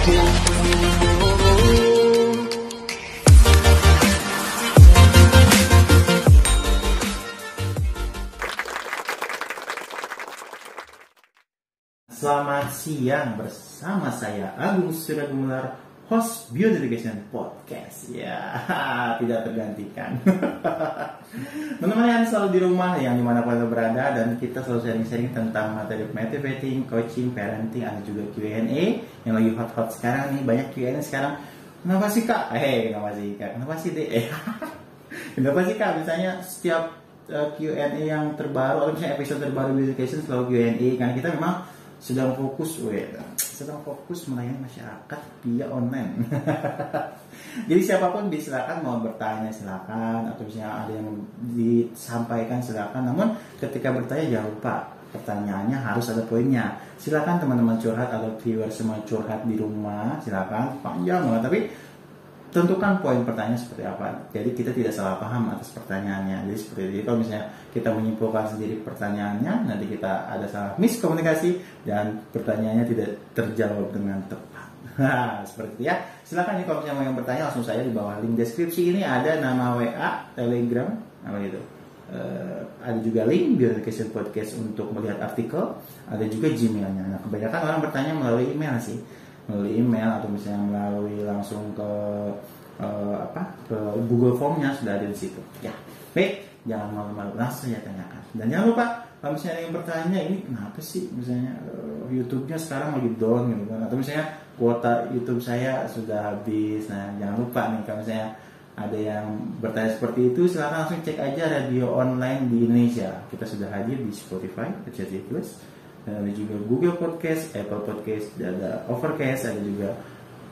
Selamat siang bersama saya Agung Surya Gumelar, host Beyond Education Podcast. Ya, tidak tergantikan. Teman-teman yang selalu di rumah, yang dimanapun Anda berada, dan kita selalu sharing-sharing tentang materi motivating, coaching, parenting, ada juga Q&A yang lagi hot-hot sekarang nih. Banyak Q&A sekarang. Kenapa sih Kak? Kenapa sih Kak? Kenapa sih Dek? Kenapa sih Kak? Misalnya setiap Q&A yang terbaru, atau misalnya episode terbaru Beyond Education selalu Q&A, karena kita memang sedang fokus melayani masyarakat via online. Jadi siapapun silakan mau bertanya silakan, atau misalnya ada yang disampaikan silakan. Namun ketika bertanya jangan lupa pertanyaannya harus ada poinnya. Silakan teman-teman curhat atau viewer semua curhat di rumah, silakan panjang banget, tapi tentukan poin pertanyaan seperti apa. Jadi kita tidak salah paham atas pertanyaannya. Jadi seperti itu. Kalau misalnya kita menyimpulkan sendiri pertanyaannya, nanti kita ada salah miskomunikasi dan pertanyaannya tidak terjawab dengan tepat. Seperti itu ya. Silakan nih kalau misalnya mau yang bertanya langsung saja di bawah link deskripsi ini ada nama WA, Telegram, apa gitu. Ada juga link Beyond Education Podcast untuk melihat artikel. Ada juga Gmailnya. Nah, kebanyakan orang bertanya melalui email sih. Melalui email atau misalnya melalui langsung ke Google Formnya sudah ada di situ. Ya, baik, jangan malu-malu, langsung saya tanyakan. Dan jangan lupa kalau misalnya yang bertanya ini kenapa sih misalnya YouTube-nya sekarang lagi down gitu kan, atau misalnya kuota YouTube saya sudah habis. Nah, jangan lupa nih kalau misalnya ada yang bertanya seperti itu, silakan langsung cek aja radio online di Indonesia. Kita sudah hadir di Spotify, RCTI Plus. Dan ada juga Google Podcast, Apple Podcast, ada Overcast, ada juga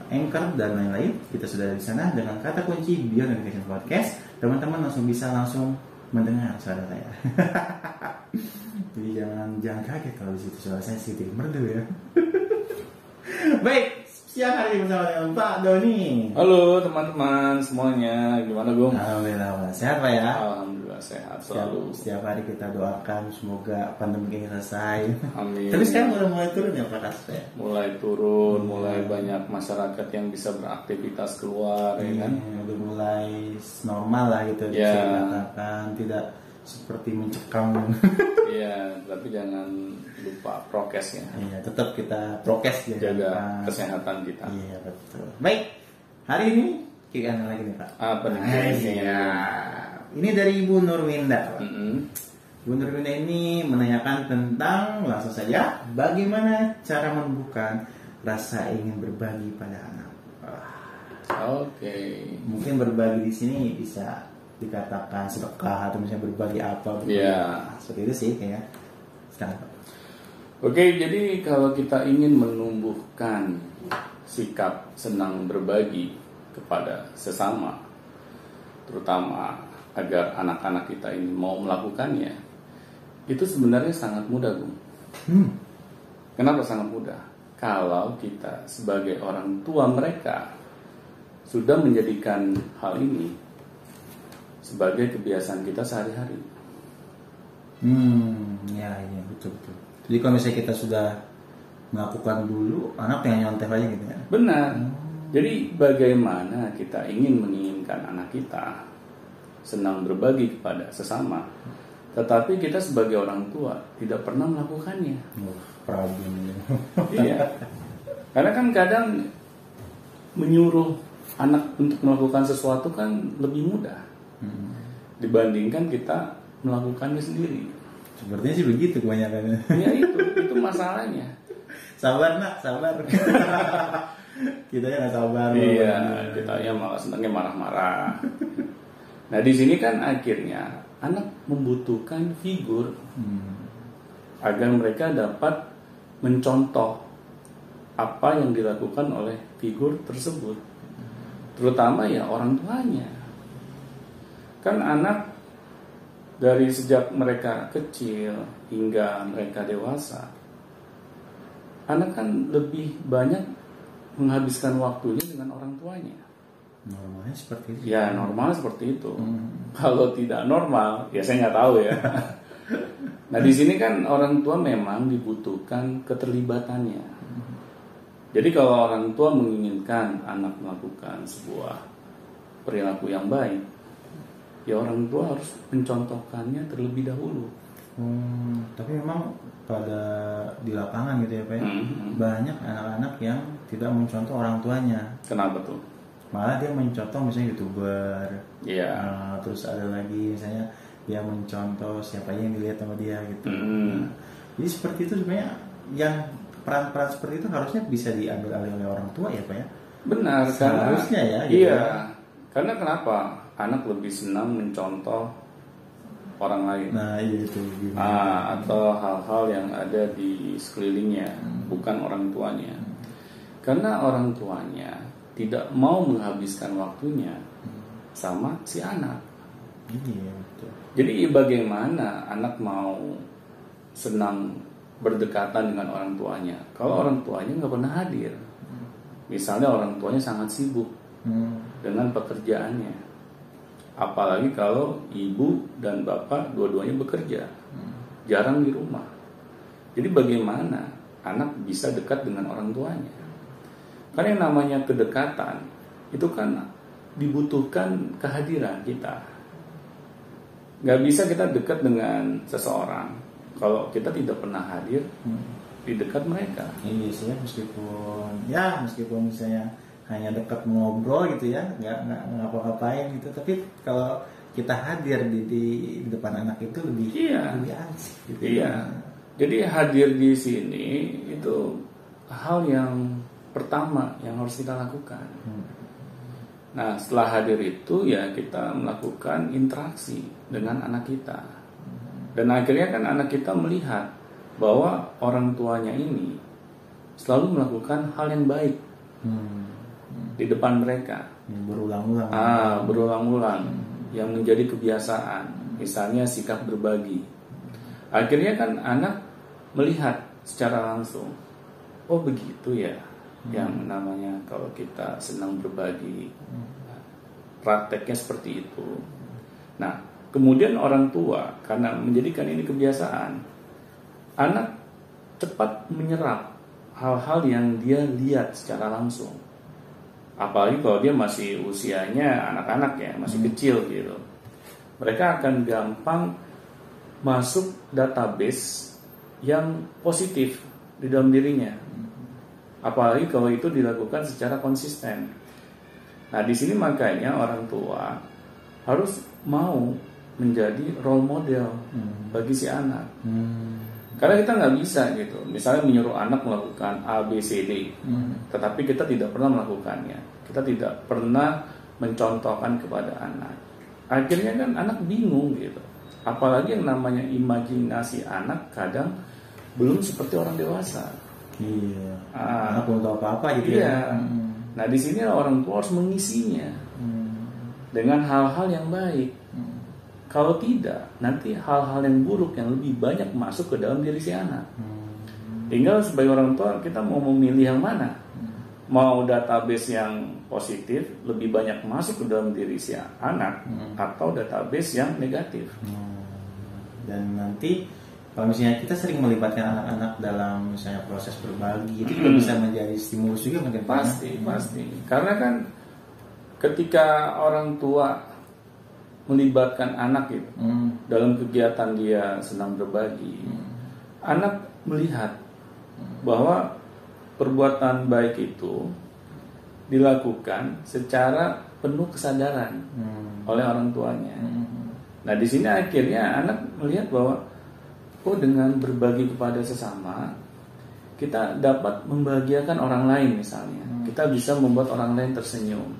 Anchor dan lain-lain. Kita sudah ada di sana dengan kata kunci Beyond Education Podcast. Teman-teman bisa langsung mendengar suara saya. Jadi jangan kaget kalau di situ suara saya sedikit merdu ya. Baik, siang hari ini bersama dengan Pak Doni. Halo teman-teman semuanya, gimana Gung? Alhamdulillah, sehat Pak ya? Alhamdulillah sehat selalu. Setiap hari kita doakan semoga pandemi ini selesai. Amin. Tapi sekarang udah mulai turun ya Pak kasusnya? Mulai turun, mulai banyak masyarakat yang bisa beraktivitas keluar, ya kan? Udah mulai normal lah gitu, bisa dikatakan tidak seperti mencekam. Iya, tapi jangan lupa prokesnya. Iya, tetap kita prokes jaga kesehatan kita. Iya betul. Baik, hari ini Q&A lagi nih Pak. Apa nih? Iya. Ini dari Ibu Nurwinda. Ibu Nurwinda ini menanyakan tentang, langsung saja, bagaimana cara menumbuhkan rasa ingin berbagi pada anak. Oke. Mungkin berbagi di sini bisa dikatakan sedekah atau misalnya berbagi apa. Iya. Seperti itu sih kayaknya. Sekarang Pak. Oke, jadi kalau kita ingin menumbuhkan sikap senang berbagi kepada sesama, terutama agar anak-anak kita ini mau melakukannya, itu sebenarnya sangat mudah, Bung. Kenapa sangat mudah? Kalau kita sebagai orang tua mereka sudah menjadikan hal ini sebagai kebiasaan kita sehari-hari. Ya, betul. Jadi kalau misalnya kita sudah melakukan dulu, anak yang nyontek aja gitu ya. Benar. Jadi bagaimana kita menginginkan anak kita senang berbagi kepada sesama, tetapi kita sebagai orang tua tidak pernah melakukannya. Problem. Iya. Karena kan kadang menyuruh anak untuk melakukan sesuatu kan lebih mudah dibandingkan kita melakukannya sendiri. Sepertinya sih begitu kebanyakannya. Ya itu masalahnya. Sabar nak, sabar. Kita ya nggak sabar. Iya, kita ya malah senangnya marah-marah. Nah di sini kan akhirnya anak membutuhkan figur agar mereka dapat mencontoh apa yang dilakukan oleh figur tersebut, terutama ya orang tuanya. Kan anak dari sejak mereka kecil hingga mereka dewasa, anak kan lebih banyak menghabiskan waktunya dengan orang tuanya. Normalnya seperti itu. Ya normal seperti itu. Kalau tidak normal, ya saya nggak tahu ya. Nah di sini kan orang tua memang dibutuhkan keterlibatannya. Jadi kalau orang tua menginginkan anak melakukan sebuah perilaku yang baik, ya orang tua harus mencontohkannya terlebih dahulu. Tapi memang pada di lapangan gitu ya Pak, banyak anak-anak yang tidak mencontoh orang tuanya. Kenapa tuh? Malah dia mencontoh misalnya YouTuber, terus ada lagi misalnya dia mencontoh siapa yang dilihat sama dia gitu. Jadi seperti itu sebenarnya yang peran-peran seperti itu harusnya bisa diambil alih oleh orang tua ya Pak ya? Benar, seharusnya ya. Gitu iya, karena kenapa? Anak lebih senang mencontoh orang lain. Nah iya itu. Atau hal-hal yang ada di sekelilingnya, bukan orang tuanya. Karena orang tuanya tidak mau menghabiskan waktunya sama si anak. Iya betul. Jadi bagaimana anak mau senang berdekatan dengan orang tuanya kalau orang tuanya nggak pernah hadir? Misalnya orang tuanya sangat sibuk dengan pekerjaannya, apalagi kalau ibu dan bapak dua-duanya bekerja, jarang di rumah. Jadi bagaimana anak bisa dekat dengan orang tuanya? Karena yang namanya kedekatan itu kan dibutuhkan kehadiran kita. Nggak bisa kita dekat dengan seseorang kalau kita tidak pernah hadir di dekat mereka. Iya sih ya, meskipun misalnya hanya dekat ngobrol gitu ya, nggak ngapa-ngapain gitu, tapi kalau kita hadir di depan anak itu lebih asik gitu. Iya. Jadi hadir di sini itu hal yang pertama yang harus kita lakukan. Nah, setelah hadir itu ya kita melakukan interaksi dengan anak kita. Dan akhirnya kan anak kita melihat bahwa orang tuanya ini selalu melakukan hal yang baik di depan mereka. Berulang-ulang. Berulang-ulang yang menjadi kebiasaan. Misalnya sikap berbagi. Akhirnya kan anak melihat secara langsung, oh begitu ya. Yang namanya kalau kita senang berbagi, prakteknya seperti itu. Nah, kemudian orang tua karena menjadikan ini kebiasaan, anak cepat menyerap hal-hal yang dia lihat secara langsung. Apalagi kalau dia masih usianya anak-anak ya, masih kecil gitu. Mereka akan gampang masuk database yang positif di dalam dirinya. Apalagi kalau itu dilakukan secara konsisten. Nah, di sini makanya orang tua harus mau menjadi role model bagi si anak. Karena kita nggak bisa gitu, misalnya menyuruh anak melakukan A, B, C, D, tetapi kita tidak pernah melakukannya. Kita tidak pernah mencontohkan kepada anak. Akhirnya kan anak bingung gitu. Apalagi yang namanya imajinasi anak kadang belum seperti orang dewasa. Iya. Anak belum tahu apa-apa gitu ya. Nah, di sini orang tua harus mengisinya dengan hal-hal yang baik. Kalau tidak, nanti hal-hal yang buruk yang lebih banyak masuk ke dalam diri si anak. Tinggal sebagai orang tua kita mau memilih yang mana. Mau database yang positif lebih banyak masuk ke dalam diri si anak atau database yang negatif. Dan nanti kalau misalnya kita sering melibatkan anak-anak dalam misalnya proses berbagi, itu juga bisa menjadi stimulus juga mungkin. Pasti. Karena kan ketika orang tua melibatkan anak itu dalam kegiatan dia senang berbagi, anak melihat bahwa perbuatan baik itu dilakukan secara penuh kesadaran oleh orang tuanya. Nah, di sini akhirnya anak melihat bahwa dengan berbagi kepada sesama kita dapat membahagiakan orang lain misalnya. Kita bisa membuat orang lain tersenyum.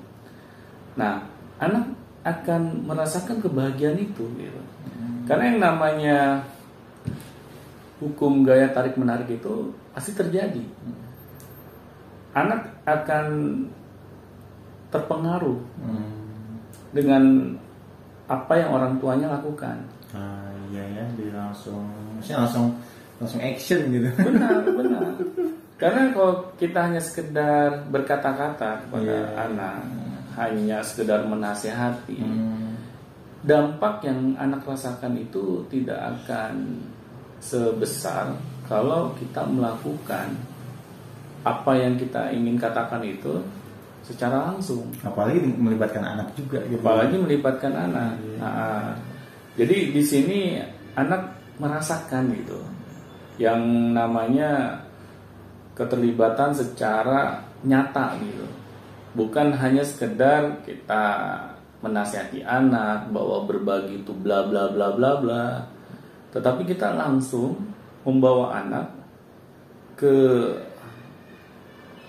Nah, anak akan merasakan kebahagiaan itu gitu. Karena yang namanya hukum gaya tarik menarik itu pasti terjadi. Anak akan terpengaruh dengan apa yang orang tuanya lakukan. Iya ya, dia langsung action gitu. Benar. Karena kalau kita hanya sekedar berkata-kata kepada anak, hanya sekedar menasehati, dampak yang anak rasakan itu tidak akan sebesar kalau kita melakukan apa yang kita ingin katakan itu secara langsung. Apalagi melibatkan anak juga gitu. Apalagi melibatkan anak. Nah, jadi di sini anak merasakan gitu yang namanya keterlibatan secara nyata gitu. Bukan hanya sekedar kita menasihati anak bahwa berbagi itu bla bla bla bla bla, tetapi kita langsung membawa anak ke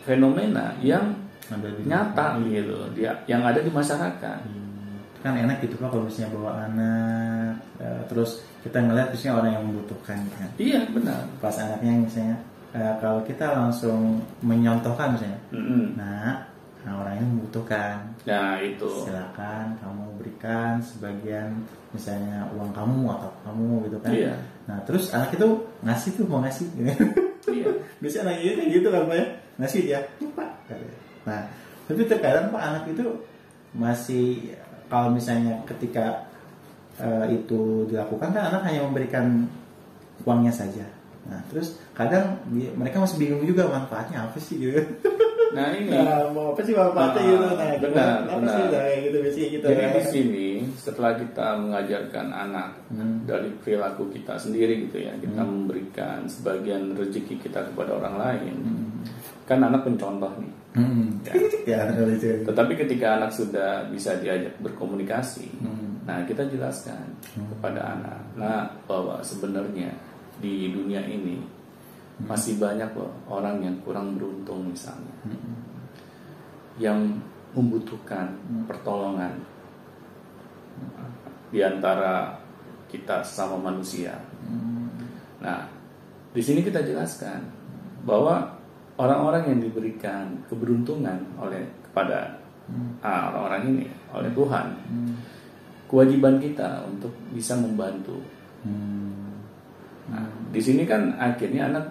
fenomena yang nyata gitu, yang ada di masyarakat. Kan enak gitu Pak kalau misalnya bawa anak, terus kita ngeliat misalnya orang yang membutuhkan kan. Iya benar. Pas anaknya misalnya, kalau kita langsung menyontohkan misalnya, nah orang yang membutuhkan. Nah itu. Silakan kamu berikan sebagian misalnya uang kamu atau kamu gitu kan. Iya. Nah terus anak itu ngasih tuh mau ngasih. Iya. Biasanya anak itu gitu kan Pak ya, ngasih dia, Pak. Nah, tapi terkadang Pak anak itu masih kalau misalnya ketika itu dilakukan kan anak hanya memberikan uangnya saja. Nah, terus kadang mereka masih bingung juga manfaatnya apa sih gitu. Nah ini, mau apa sih manfaatnya gitu? Nah, benar. Sih, gitu biasanya gitu. Jadi di sini setelah kita mengajarkan anak dari perilaku kita sendiri gitu ya, kita memberikan sebagian rezeki kita kepada orang lain. Kan anak pencontoh nih. Ya. Tetapi ketika anak sudah bisa diajak berkomunikasi, nah kita jelaskan kepada anak, nah bahwa sebenarnya di dunia ini masih banyak loh orang yang kurang beruntung misalnya, yang membutuhkan pertolongan di antara kita sesama manusia. Nah, di sini kita jelaskan bahwa orang-orang yang diberikan keberuntungan kepada orang-orang ini oleh Tuhan, kewajiban kita untuk bisa membantu. Nah, di sini kan akhirnya anak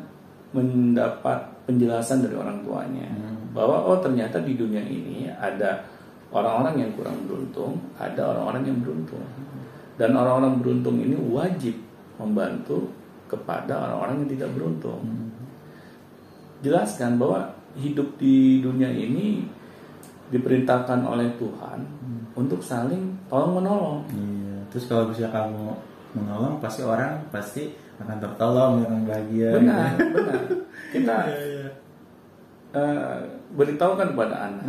mendapat penjelasan dari orang tuanya bahwa ternyata di dunia ini ada orang-orang yang kurang beruntung, ada orang-orang yang beruntung, dan orang-orang beruntung ini wajib membantu kepada orang-orang yang tidak beruntung. Jelaskan bahwa hidup di dunia ini diperintahkan oleh Tuhan untuk saling tolong menolong. Iya. Terus kalau bisa kamu menolong, pasti orang akan tertolong, akan bahagia. Benar. Kita beritahukan kepada anak.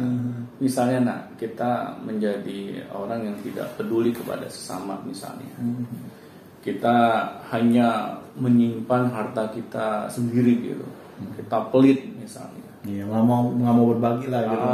Misalnya kita menjadi orang yang tidak peduli kepada sesama misalnya. Kita hanya menyimpan harta kita sendiri gitu. Kita pelit misalnya. Iya, nggak mau berbagi lah gitu.